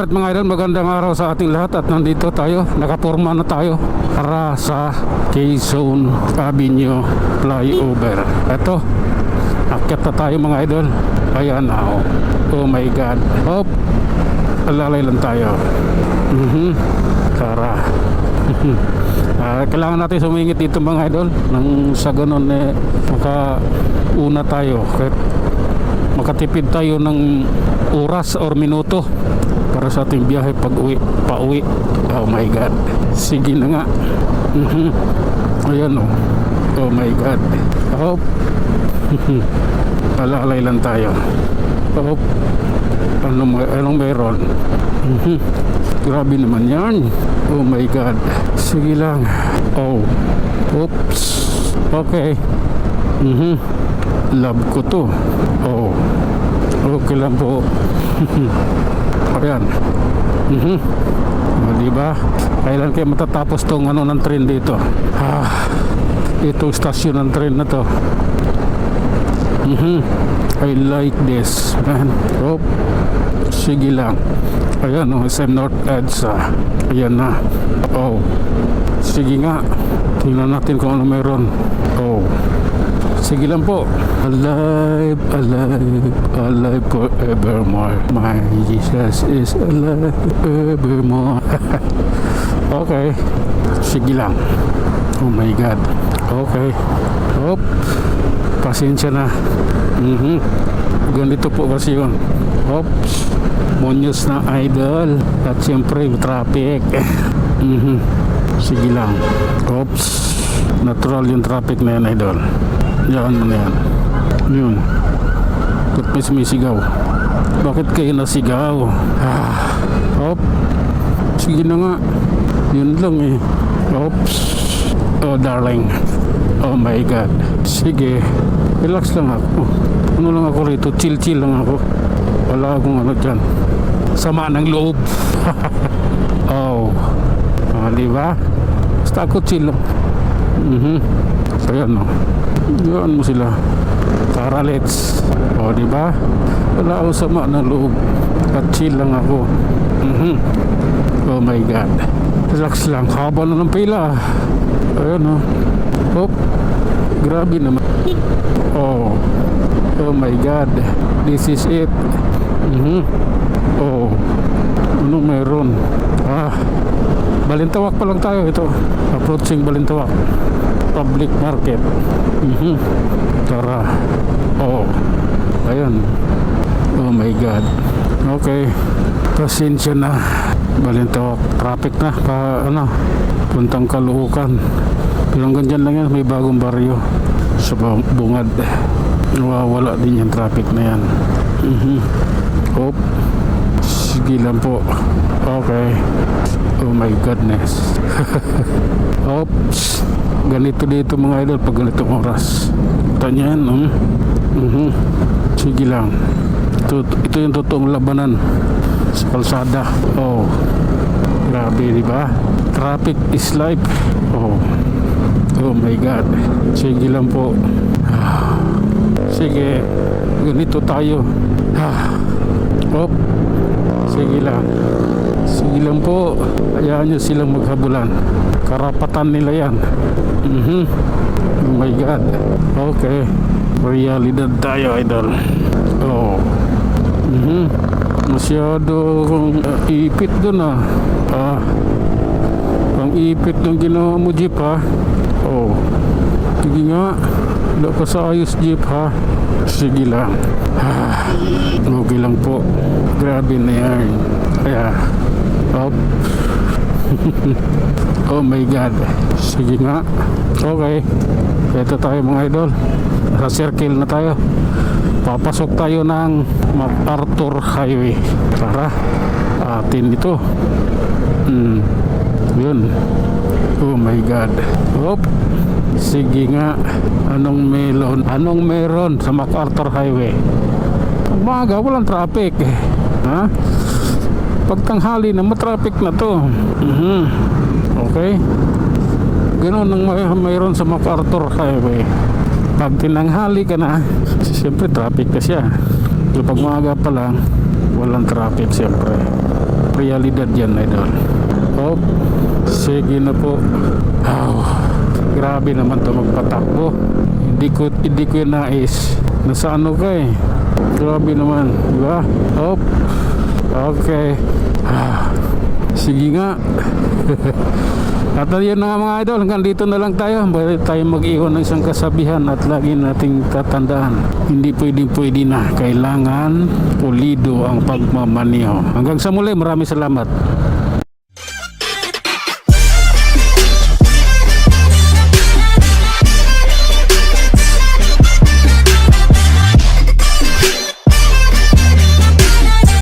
Alright mga idol, magandang araw sa ating lahat at nandito tayo, nakaporma na tayo para sa Quezon Avenue flyover. Eto, akyat na tayo mga idol. Ayan, oh my god. Hop, alalay lang tayo. Tara. Kailangan natin sumingit dito mga idol nang sa ganun makauna tayo kahit makatipid tayo ng oras or minuto para sa ating biyahe pauwi. Oh my god, sige na nga. Ayan oh my god. Hop. Alalay lang tayo. Hop. Anong meron? Grabe naman yan. Oh my god. Sige lang. Oh. Oops. Okay. Love ko to. Oh. Okay lang po. Ayan. Diba? Kailan kayo matatapos tong ng train dito? Itong stasyon ng train na to. I like this, man. Oh. Sige lang. Ayan, SM North EDSA. Ayan na. Oh. Sige nga. Tingnan natin kung ano meron. Oh. Sige lang po. Alive, alive, alive forevermore. My Jesus is alive forevermore. Okay. Sige lang. Oh my God. Okay. Hop. Pasensya na. Ganito po kasi yun. Oops. Munyos na idol. At siyempre traffic. Sige lang. Oops. Natural yung traffic na yan idol. Yan mo na yan. Yun. Ba't may sumisigaw? Bakit kayo nasigaw? Hop. Sige na nga. Yun lang eh. Oops. Oh darling. Oh my god. Sige. Relax lang ako. Ano lang ako rito? Chill lang ako. Wala akong dyan. Sama ng loob. Oh. Diba? Basta ako chill lang. So yan yan mo sila. Tara let's. Diba? Wala akong sama ng loob. At chill lang ako. Oh my god. Relax lang. Haba na ng pila. Ayan Hop. Grabe naman. Oh my god. This is it. Oh. Anong meron? Balintawak pa lang tayo ito. Approaching Balintawak Public Market. Tara. Oh. Ayan. Oh my god. Okay. Pasensya na. Balintawak. Traffic na. Puntang Caloocan. Pero hanggang dyan lang yan. May bagong baryo sa Bungad. Nawawala din yung traffic na yan. Hop. Sige lang po. Okay. Oh my goodness. Oops. Ganito dito mga idol pag ganitong oras. Tanyan. Sige lang. Ito yung totoong labanan sa kalsada. Oh. Grabe, diba? Traffic is life. Oh my god. Sige lang po. Sige. Ganito tayo. Hop. Sige lang. Sige lang po. Hayaan nyo silang maghabulan. Karapatan nila yan. Oh my god. Okay. Realidad tayo idol. Oh. Masyadong ipit dun ang ipit ng ginawa mo jeep Oh. Sige nga. Wala ka sa ayos jeep Sige lang. Okay lang po. Grabe na yan. Kaya hop. Oh my god. Sige nga. Okay. Ito tayo mga idol. Sa circle na tayo. Papasok tayo ng MacArthur Highway. Tara. Atin ito. Yun. Oh my god. Hop. Sige nga. Anong meron sa MacArthur Highway? Umaga walang traffic. Pagtanghali na matraffic na to. Okay. Ganun ang mayroon sa MacArthur Highway. Pag tinanghali ka na, siyempre traffic ka siya. So pag maaga pa lang, walang traffic siyempre. realidad yan, idol. Oh, sige na po. Grabe naman to magpatakbo. Hindi ko yung nais. Nasa ano ka eh. Grabe naman, di ba? Oh, okay. Sige nga. At yun na nga mga idol, hanggang dito na lang tayo. Balik tayo mag-iwan ng isang kasabihan at lagi nating tatandaan. Hindi pwede na. Kailangan pulido ang pagmamaneho. Hanggang sa muli, maraming salamat.